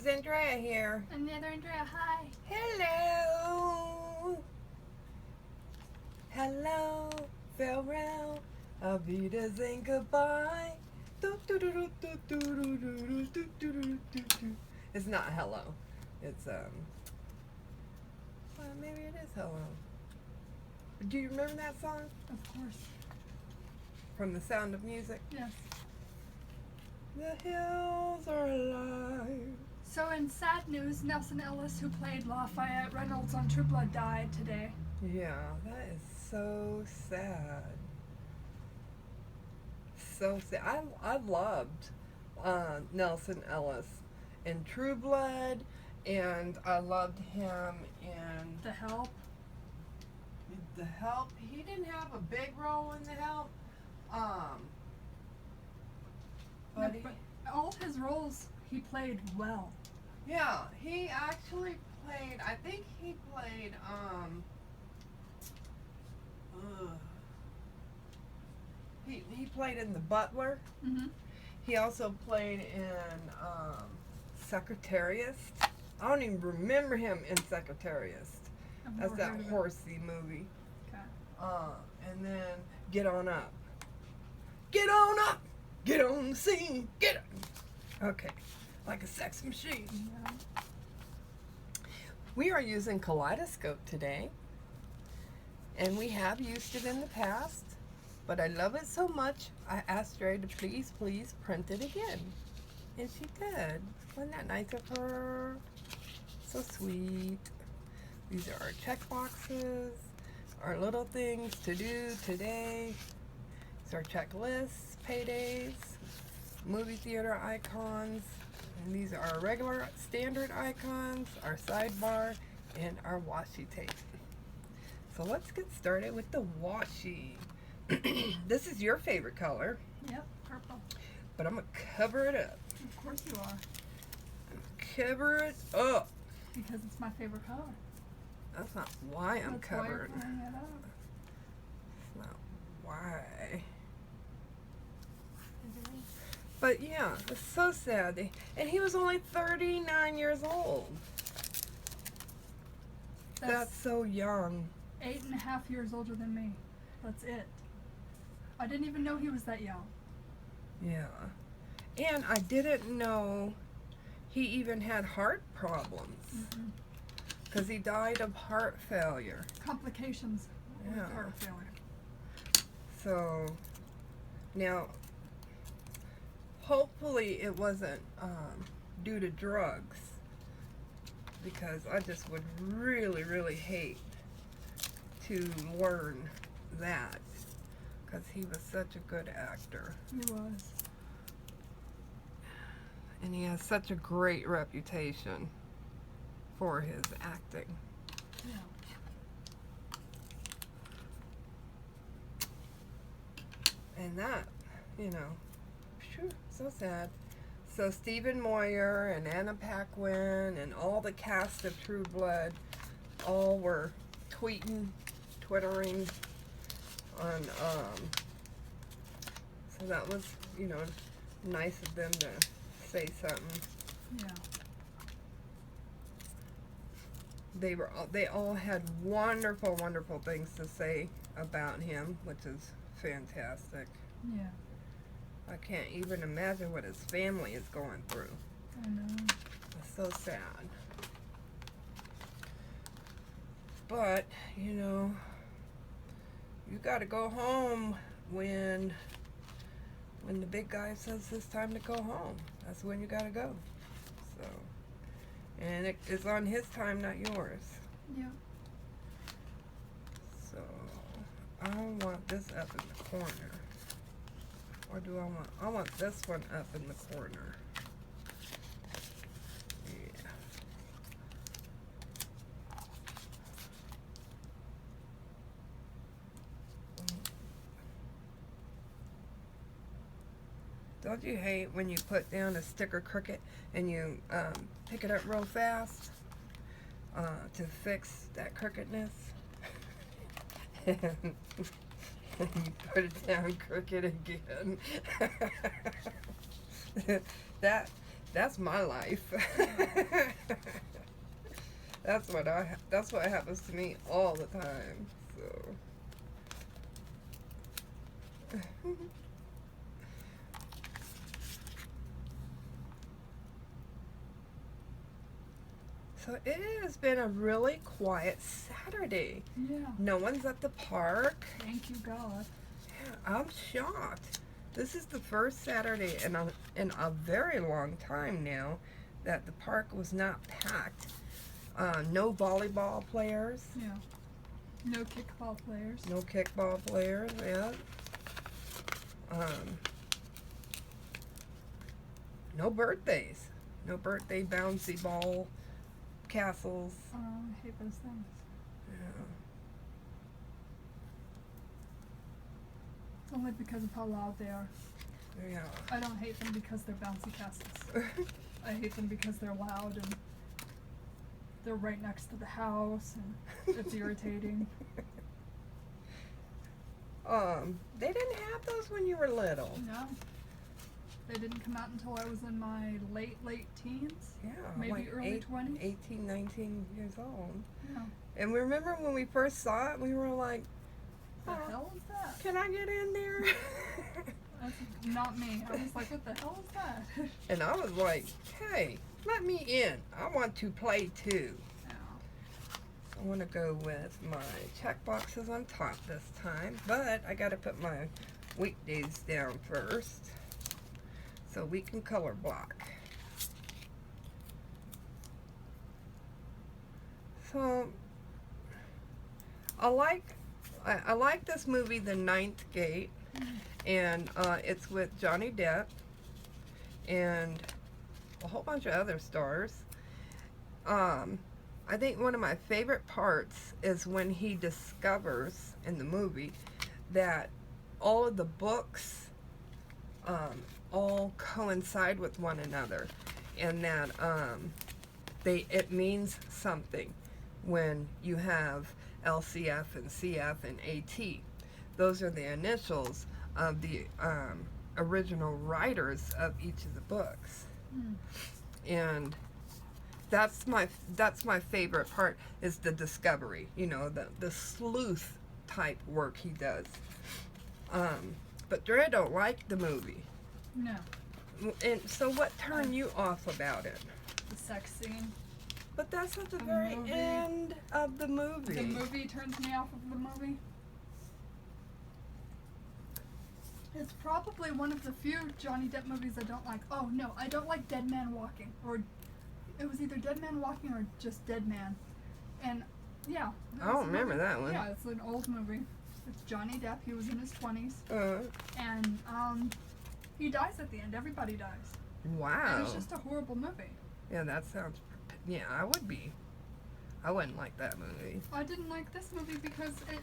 is Andrea here. And the other Andrea, hi. Hello. Hello, farewell, Avidas and goodbye. It's not hello. It's well, maybe it is hello. Do you remember that song? Of course. From The Sound of Music? Yes. The hills are alive. So in sad news, Nelson Ellis, who played Lafayette Reynolds on True Blood, died today. Yeah, that is so sad. So sad. I loved Nelson Ellis in True Blood, and I loved him in The Help. The Help. He didn't have a big role in The Help, but, But all his roles, he played well. yeah, he actually played. I think he played. He played in The Butler. Mm-hmm. He also played in Secretariat. I don't even remember him in Secretariat. That's that horsey movie. Okay. And then Get On Up. Get on up! Get on the scene! Get up! Okay. Like a sex machine. Yeah. We are using Kaleidoscope today. And we have used it in the past. But I love it so much, I asked Ray to please print it again. And she did. Wasn't that nice of her? So sweet. These are our check boxes, our little things to do today. These are checklists, paydays, movie theater icons, and these are our regular standard icons, our sidebar, and our washi tape. So let's get started with the washi. This is your favorite color. Yep, purple. But I'm going to cover it up. Of course you are. Cover it up. Because it's my favorite color. That's not why I'm That's why you're covered. covering it up. That's not why. But yeah, it's so sad. And he was only 39 years old. That's so young. 8.5 years older than me. That's it. I didn't even know he was that young. Yeah. And I didn't know he even had heart problems. Because he died of heart failure. Complications with Yeah. heart failure. So, now, hopefully it wasn't due to drugs. Because I just would really, really hate to learn that. Because he was such a good actor. He was. And he has such a great reputation for his acting. Yeah. And that, phew, so sad. So Stephen Moyer and Anna Paquin and all the cast of True Blood all were twittering on, so that was, nice of them to say something. Yeah. They all had wonderful, wonderful things to say about him, which is fantastic. Yeah. I can't even imagine what his family is going through. I know. It's so sad. But, you gotta go home when the big guy says it's time to go home. That's when you gotta go. So, and it's on his time, not yours. Yeah. So, I want this up in the corner. Or do I want this one up in the corner. Yeah. Don't you hate when you put down a sticker crooked and you pick it up real fast to fix that crookedness? And you put it down crooked again. That's my life. That's what happens to me all the time. So So it has been a really quiet Saturday. Yeah. No one's at the park. Thank you, God. Yeah, I'm shocked. This is the first Saturday in a very long time now that the park was not packed. No volleyball players. Yeah. No kickball players. No kickball players, yeah. No birthdays. No birthday bouncy ball castles. I hate those things. Yeah. It's only because of how loud they are. Yeah. I don't hate them because they're bouncy castles. I hate them because they're loud and they're right next to the house and it's irritating. They didn't have those when you were little. No. They didn't come out until I was in my late teens. Yeah. Maybe like early 20s. 18, 19 years old. Yeah. And we remember when we first saw it, we were like, The hell is that? can I get in there? That's not me. I was like, what the hell is that? And I was like, hey, let me in. I want to play too. Yeah. I want to go with my check boxes on top this time, but I got to put my weekdays down first so we can color block. So I like this movie, The Ninth Gate, and it's with Johnny Depp and a whole bunch of other stars. I think one of my favorite parts is when he discovers in the movie that all of the books all coincide with one another, and that it means something when you have LCF and CF and AT. Those are the initials of the original writers of each of the books. And that's my favorite part, is the discovery, you know, the sleuth type work he does. But Dre don't like the movie. No. And so what turned you off about it? The sex scene. But that's at the The very movie. end of the movie. The movie turns me off of the movie. It's probably one of the few Johnny Depp movies I don't like. Oh no, I don't like Dead Man Walking. Or it was either Dead Man Walking or just Dead Man. And yeah. I don't remember that one. Yeah, it's an old movie. It's Johnny Depp. He was in his 20s. And he dies at the end. Everybody dies. Wow. And it's just a horrible movie. Yeah, that sounds. Yeah, I would be. I wouldn't like that movie. I didn't like this movie because it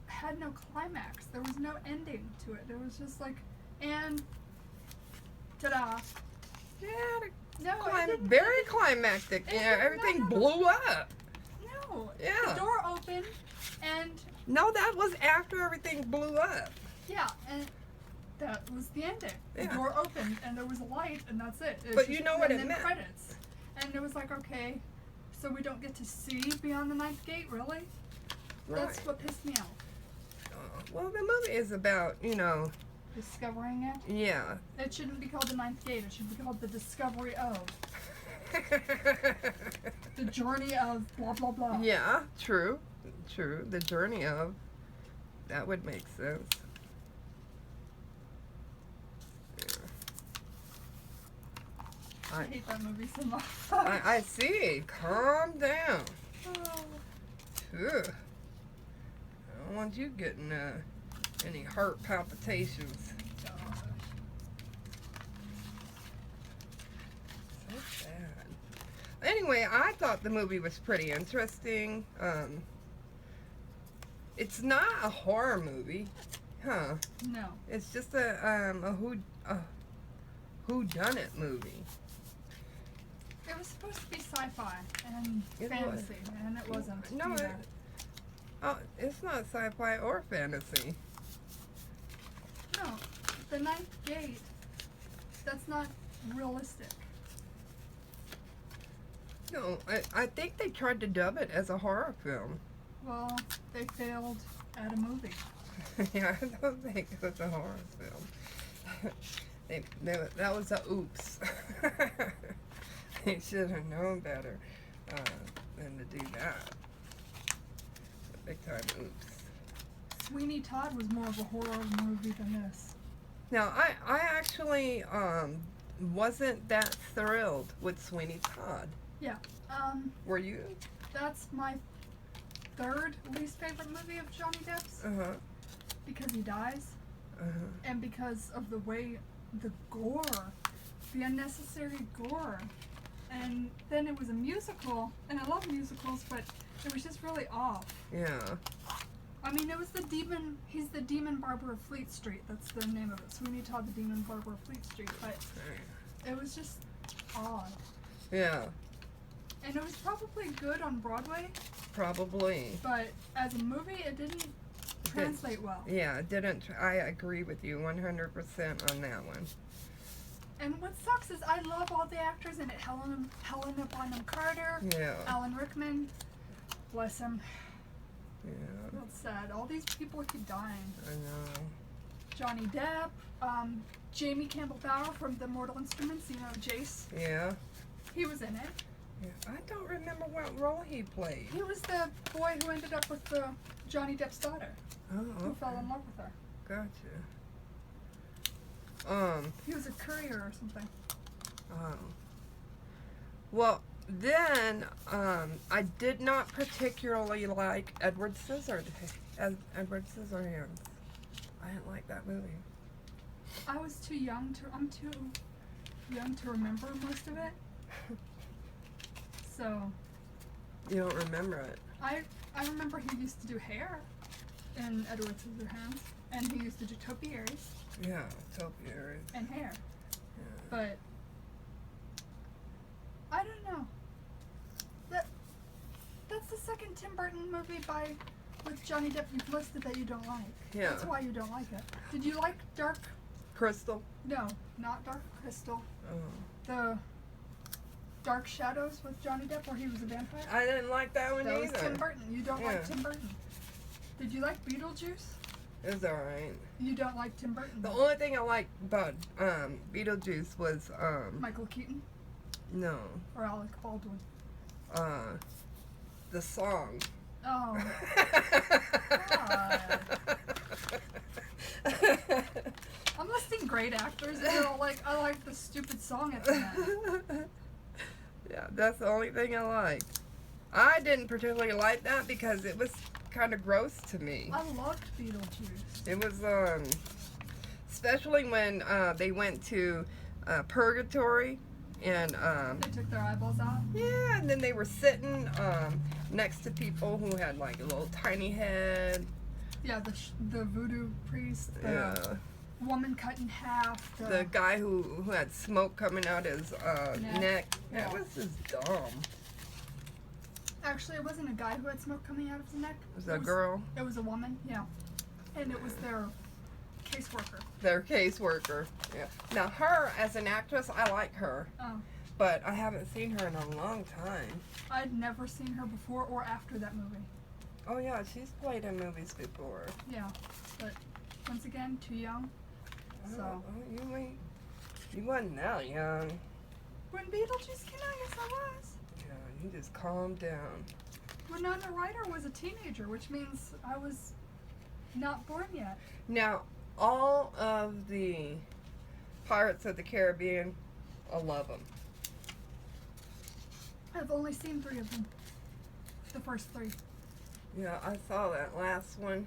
had no climax. There was no ending to it. There was just like, and ta-da. Yeah, No, it didn't. very climactic. it Yeah, didn't everything matter. blew up. No. Yeah. The door opened, and No, that was after everything blew up. yeah, and that was the ending. The Yeah. door opened, and there was a light, and that's it. It's But you know what and it then meant. credits. And it was like, okay, so we don't get to see beyond the ninth gate, really? That's Right. what pissed me off. Well, the movie is about, you know, Discovering it. yeah. It shouldn't be called the ninth gate. It should be called the discovery of. The journey of blah, blah, blah. Yeah, true. True. The journey of. That would make sense. I hate that movie so much. I see. Calm down. Oh. Phew. I don't want you getting any heart palpitations. Gosh. So sad. Anyway, I thought the movie was pretty interesting. It's not a horror movie, huh? No. It's just a whodunit movie. It was supposed to be sci-fi and It fantasy, and it wasn't. No, either. It's not sci-fi or fantasy. No. The ninth gate That's not realistic. No, I think they tried to dub it as a horror film. Well, they failed at a movie. Yeah, I don't think it was a horror film. That was a oops. They should have known better than to do that. A big time oops. Sweeney Todd was more of a horror movie than this. Now, I actually wasn't that thrilled with Sweeney Todd. Yeah. Were you? That's my third least favorite movie of Johnny Depp's Uh-huh. because he dies Uh-huh. and because of the way the gore, the unnecessary gore. And then it was a musical, and I love musicals, but it was just really off. Yeah. I mean, it was the demon, he's the demon barber of Fleet Street. That's the name of it. Sweeney Todd, the demon barber of Fleet Street. But it was just odd. Yeah. And it was probably good on Broadway, Probably. but as a movie, it didn't translate well. Yeah, it didn't. I agree with you 100% on that one. And what sucks is I love all the actors in it. Helena Bonham Carter, Yeah. Alan Rickman, bless him. Yeah. That's sad. All these people keep dying. I know. Johnny Depp, Jamie Campbell Bower from The Mortal Instruments, you know, Jace. Yeah. He was in it. Yeah. I don't remember what role he played. He was the boy who ended up with the Johnny Depp's daughter, Oh, who okay. fell in love with her. Gotcha. He was a courier or something. Well, then, I did not particularly like Edward Scissorhands. I didn't like that movie. I was too young to. I'm too young to remember most of it. So You don't remember it? I remember he used to do hair in Edward Scissorhands, and he used to do topiaries Yeah, topiaries. and hair. Yeah. But I don't know. That's the second Tim Burton movie with Johnny Depp you've listed that you don't like. Yeah. That's why you don't like it. Did you like Crystal? No, not Dark Crystal. Oh. The Dark Shadows with Johnny Depp where he was a vampire? I didn't like that one That was either. Tim Burton. You don't like Yeah. Tim Burton. Did you like Beetlejuice? It was alright. You don't like Tim Burton. The only thing I liked about Beetlejuice was Michael Keaton no, or Alec Baldwin? the song. Oh. God. I'm listing great actors and you're all like, I like the stupid song at the end. Yeah, that's the only thing I liked. I didn't particularly like that because it was kind of gross to me. I loved Beetlejuice. It was especially when they went to purgatory and They took their eyeballs out. yeah, and then they were sitting next to people who had like a little tiny head. Yeah, the voodoo priest, the Yeah. woman cut in half, The guy who had smoke coming out his neck. Yeah. That was just dumb. Actually, it wasn't a guy who had smoke coming out of his neck. It was a girl. It was a woman, yeah. And it was their caseworker. Their caseworker. Yeah. Now her as an actress, I like her, Oh. but I haven't seen her in a long time. I'd never seen her before or after that movie. Oh yeah, she's played in movies before. Yeah, but once again, too young. So. Oh, you wasn't that young. When Beetlejuice came out, yes I was. Yeah, you just calm down. Winona Ryder was a teenager, which means I was not born yet. Now, all of the Pirates of the Caribbean, I love them. I've only seen 3 of them. The first 3. Yeah, I saw that last one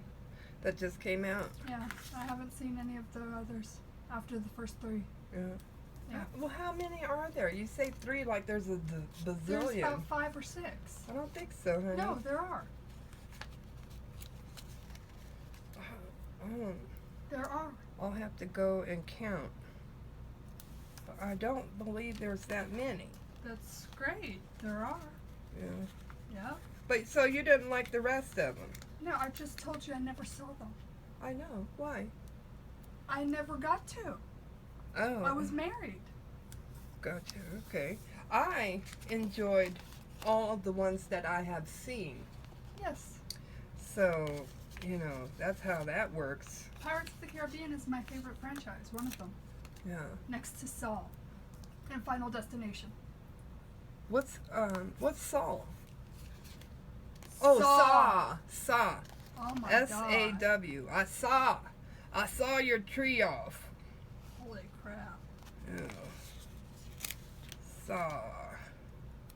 that just came out. Yeah, I haven't seen any of the others after the first 3. Yeah. Yeah. Well, how many are there? You say 3 like there's a There's bazillion. about 5 or 6. I don't think so, honey. No, there are. Oh, There are. I'll have to go and count. But I don't believe there's that many. That's great. There are. Yeah. Yeah. But so you didn't like the rest of them? No, I just told you I never saw them. I know. Why? I never got to. Oh. I was married. Gotcha. Okay. I enjoyed all of the ones that I have seen. Yes. So, that's how that works. Pirates of the Caribbean is my favorite franchise, one of them. Yeah. Next to Saw and Final Destination. What's Saw? Oh, Saw. Oh my SAW. I saw your tree off. Holy crap. Yeah. Saw.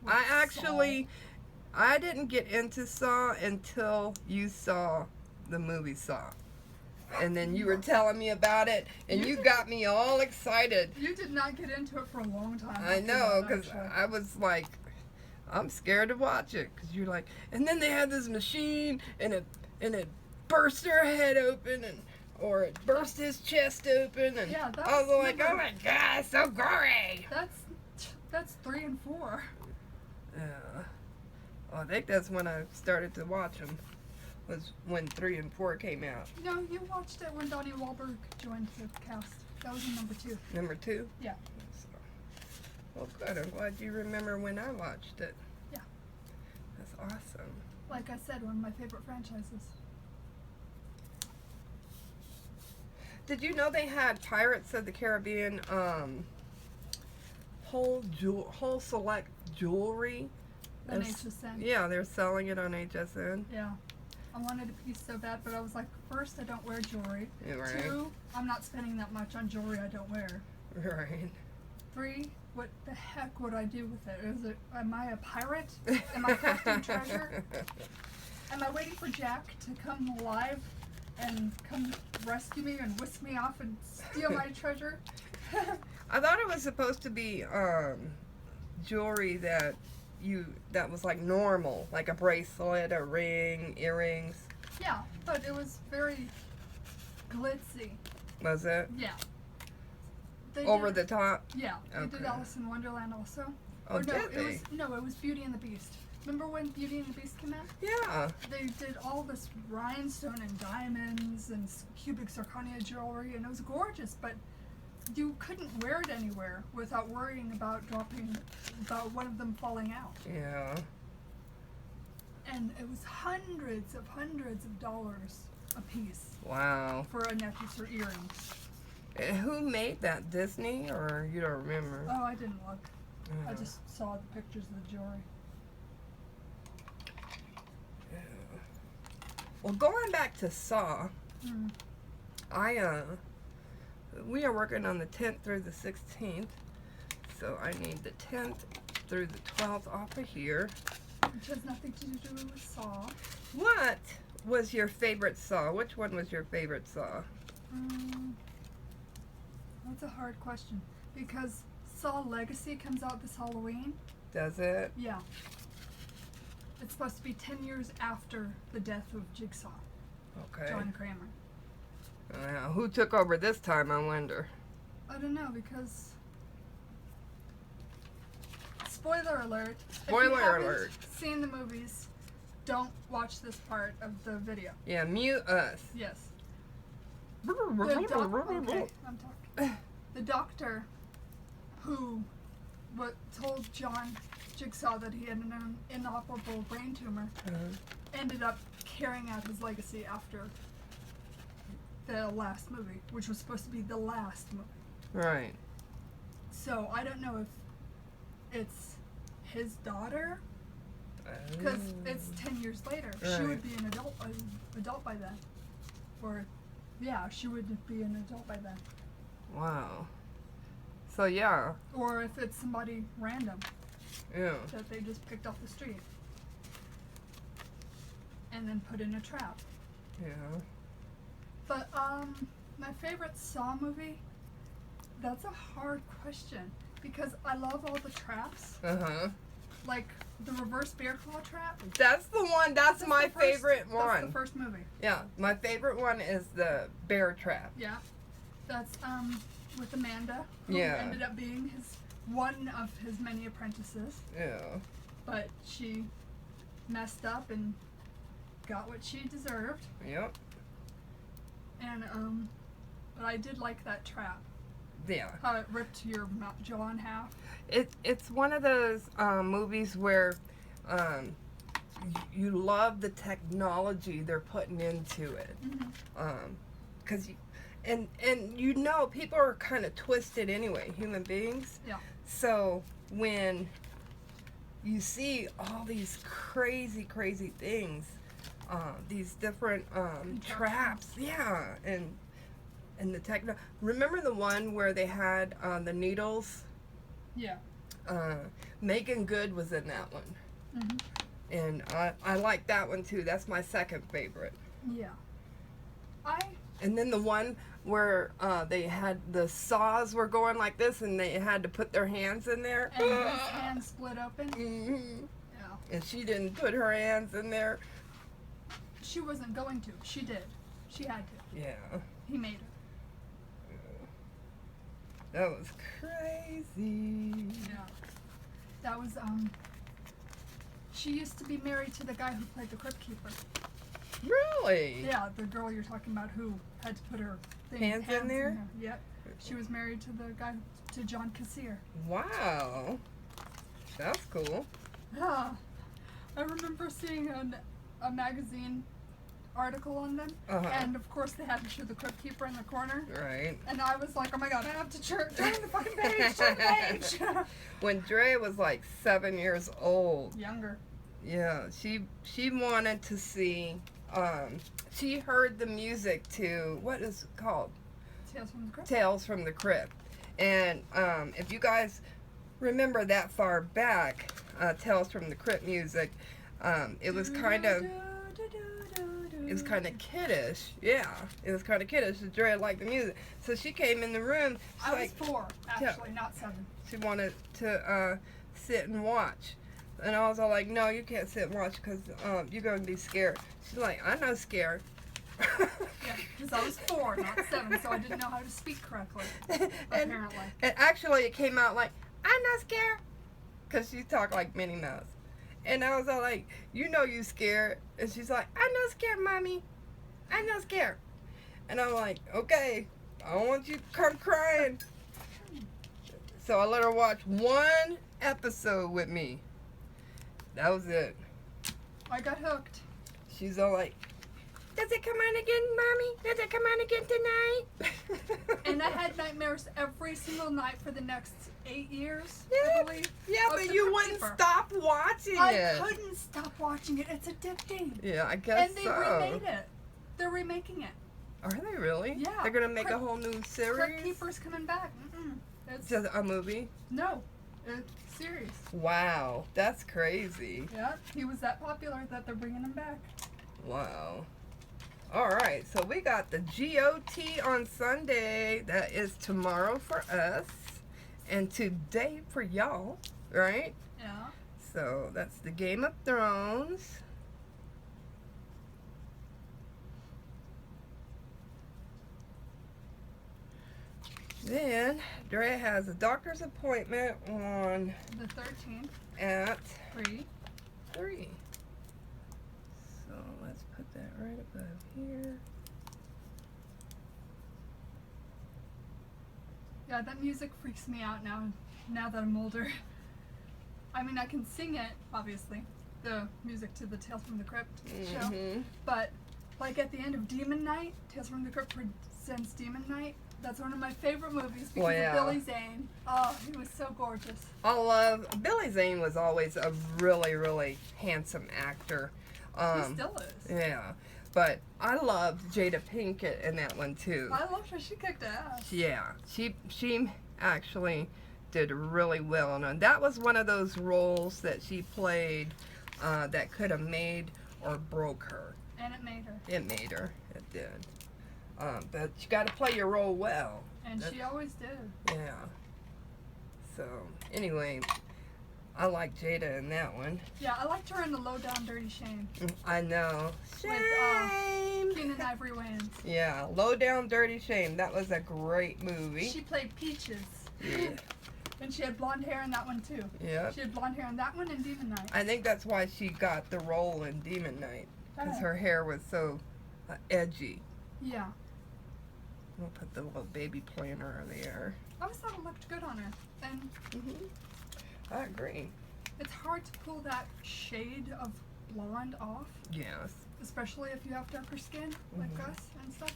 What's I didn't get into Saw until you saw the movie Saw. And then you were telling me about it, and you got me all excited. You did not get into it for a long time. I know, because I was like, I'm scared to watch it. Because you're like, and then they had this machine, and it burst her head open, or it burst his chest open, and yeah, I was like, oh my god, it's so gory. That's 3 and 4. Yeah. Well, I think that's when I started to watch them. Was when 3 and 4 came out. No, you watched it when Donnie Wahlberg joined the cast. That was in number 2. Number 2? Yeah. So, well, good. I'm glad you remember when I watched it. Yeah. That's awesome. Like I said, one of my favorite franchises. Did you know they had Pirates of the Caribbean whole select jewelry? On HSN. Yeah, they're selling it on HSN. Yeah. I wanted a piece so bad, but I was like, first, I don't wear jewelry. Yeah, right. 2, I'm not spending that much on jewelry I don't wear. Right. 3, what the heck would I do with it? Am I a pirate? Am I collecting treasure? Am I waiting for Jack to come alive and come rescue me and whisk me off and steal my treasure? I thought it was supposed to be jewelry that was like normal, like a bracelet, a ring, earrings. Yeah, but it was very glitzy. Was it? Yeah. Over the top? Yeah. They did Okay. Alice in Wonderland also. Oh, Or no, did they? it was Beauty and the Beast. Remember when Beauty and the Beast came out? Yeah. They did all this rhinestone and diamonds and cubic zirconia jewelry, and it was gorgeous, but you couldn't wear it anywhere without worrying about one of them falling out. Yeah. And it was hundreds of dollars a piece Wow. for a necklace or earrings. Who made that? Disney, or you don't remember? Oh, I didn't look. I Yeah. just saw the pictures of the jewelry. Yeah. Well, going back to Saw, Mm. we are working on the 10th through the 16th, so I need the 10th through the 12th off of here. Which has nothing to do with Saw. What was your favorite Saw? Which one was your favorite Saw? That's a hard question. Because Saw Legacy comes out this Halloween. Does it? Yeah. It's supposed to be 10 years after the death of Jigsaw, Okay. John Kramer. Who took over this time, I wonder? I don't know, because... Spoiler alert. If Spoiler you haven't alert. seen the movies, don't watch this part of the video. Yeah, mute us. Yes. Okay, I'm talking. The doctor who told John Jigsaw that he had an inoperable brain tumor ended up carrying out his legacy after the last movie, which was supposed to be the last movie. Right. So I don't know if it's his daughter, because it's 10 years later. She would be an adult by then. Or, yeah, she would be an adult by then. Wow. So yeah. Or if it's somebody random Yeah. that they just picked off the street and then put in a trap. Yeah. But my favorite Saw movie, that's a hard question because I love all the traps. Uh-huh. Like the reverse bear claw trap. That's the one. That's my favorite one. That's the first movie. Yeah, my favorite one is the bear trap. Yeah. That's with Amanda, who Yeah. ended up being one of his many apprentices. Yeah. But she messed up and got what she deserved. Yep. And but I did like that trap. Yeah. How it ripped your jaw in half. It's one of those movies where um, you love the technology they're putting into it. Mm-hmm. Because and you know people are kind of twisted anyway, human beings. Yeah. So when you see all these crazy things, these different traps, yeah, and the techno. Remember the one where they had the needles? Yeah. Megan Good was in that one, Mm-hmm. and I like that one too. That's my second favorite. Yeah. And then the one where they had the saws were going like this, and they had to put their hands in there. And his hand split open. Mm-hmm. Yeah. And she didn't put her hands in there. She wasn't going to. She did. She had to. Yeah. He made her. That was crazy. Yeah. That was She used to be married to the guy who played the Crypt Keeper. Really? Yeah, the girl you're talking about who had to put her Hands in there? Yep. She was married to the guy, to John Cassier. Wow. That's cool. Yeah. I remember seeing a magazine article on them, and of course they had to show the Crypt Keeper in the corner. Right. And I was like, oh my god, I have to turn the fucking page, turn the page. When Dre was like 7 years old. Younger. Yeah, she wanted to see. She heard the music to what is it called? Tales from the Crypt. Tales from the Crypt. And if you guys remember that far back, Tales from the Crypt music, it was kind of kiddish. Yeah, it was kind of kiddish. Dre liked the music, so she came in the room. She's I was 4, actually, not 7. She wanted to sit and watch. And I was all like, no, you can't sit and watch because you're going to be scared. She's like, I'm not scared. Yeah, because I was 4, not 7, so I didn't know how to speak correctly, apparently. And actually it came out like, I'm not scared. Because she talked like Minnie Mouse. And I was all like, you know you scared. And she's like, I'm not scared, Mommy. I'm not scared. And I'm like, okay, I don't want you to come crying. So I let her watch one episode with me. That was it. I got hooked. She's all like, does it come on again, Mommy? Does it come on again tonight? And I had nightmares every single night for the next 8 years, Yeah, I believe. yeah, of but the you Crypt wouldn't Keeper. stop watching I it. couldn't stop watching it. It's addicting. Yeah, I guess And they so. remade it. They're remaking it. Are they really? Yeah. They're gonna make a Crypt- whole new Crypt series. Keeper's coming back. It's Just a movie. no, it's serious. Wow, that's crazy. Yeah, he was that popular that they're bringing him back. Wow. All right, so we got the GOT on Sunday. That is tomorrow for us, and today for y'all, right? Yeah. So that's the Game of Thrones. Then Dre has a doctor's appointment on The 13th. at 3. 3. So let's put that right above here. Yeah, that music freaks me out now that I'm older. I mean, I can sing it, obviously, the music to the Tales from the Crypt show, but like at the end of Demon Night, Tales from the Crypt presents Demon Night. That's one of my favorite movies because of Billy Zane. Oh, he was so gorgeous. Billy Zane was always a really handsome actor. He still is. Yeah, but I loved Jada Pinkett in that one too. I loved her. She kicked ass. Yeah, she actually did really well, and that was one of those roles that she played that could have made or broke her. And it made her. It made her. It did. But you got to play your role well. And she always did. Yeah. So anyway, I like Jada in that one. Yeah, I liked her in the Low Down Dirty Shame. I know. With Keenan Ivory Wayans. Yeah, Low Down Dirty Shame. That was a great movie. She played Peaches. Yeah. And she had blonde hair in that one too. Yeah. She had blonde hair in that one and Demon Night. I think that's why she got the role in Demon Night, because her hair was so edgy. Yeah. We'll put the little baby planner there. I always thought it looked good on her. And I agree. it's hard to pull that shade of blonde off, Yes. especially if you have darker skin like us and stuff.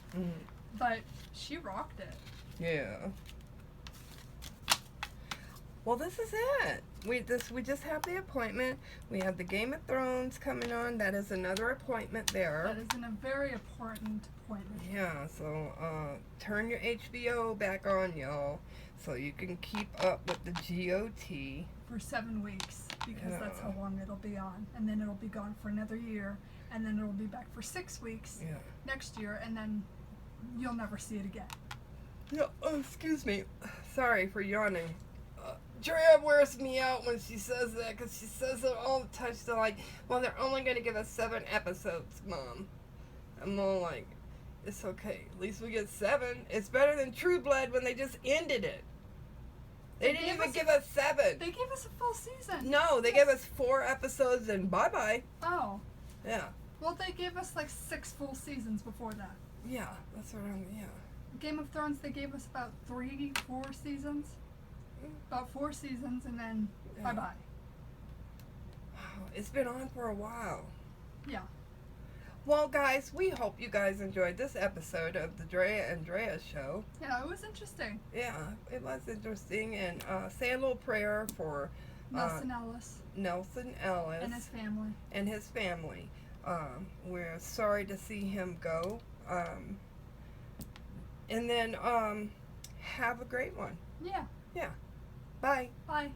But she rocked it. Yeah. Well, this is it. We just have the appointment. We have the Game of Thrones coming on. That is another appointment there. That is a very important appointment. Yeah, so turn your HBO back on, y'all, so you can keep up with the GOT. For 7 weeks, because that's how long it'll be on. And then it'll be gone for another year. And then it'll be back for 6 weeks next year. And then you'll never see it again. No, excuse me. Sorry for yawning. Drea wears me out when she says that, because she says it all the time. She's like, well, they're only going to give us 7 episodes, Mom. I'm all like, it's okay. At least we get 7. It's better than True Blood when they just ended it. They didn't even give us 7. They gave us a full season. No, they gave us 4 episodes and bye-bye. Oh. Yeah. Well, they gave us like 6 full seasons before that. Yeah, that's what yeah. Game of Thrones, they gave us about 3, 4 seasons. About 4 seasons, and then bye-bye. It's been on for a while. Yeah. Well, guys, we hope you guys enjoyed this episode of the Drea and Drea show. Yeah, it was interesting. Yeah, it was interesting. And say a little prayer for Nelson Ellis. Nelson Ellis. And his family. We're sorry to see him go. And then have a great one. Yeah. Yeah. Bye. Bye.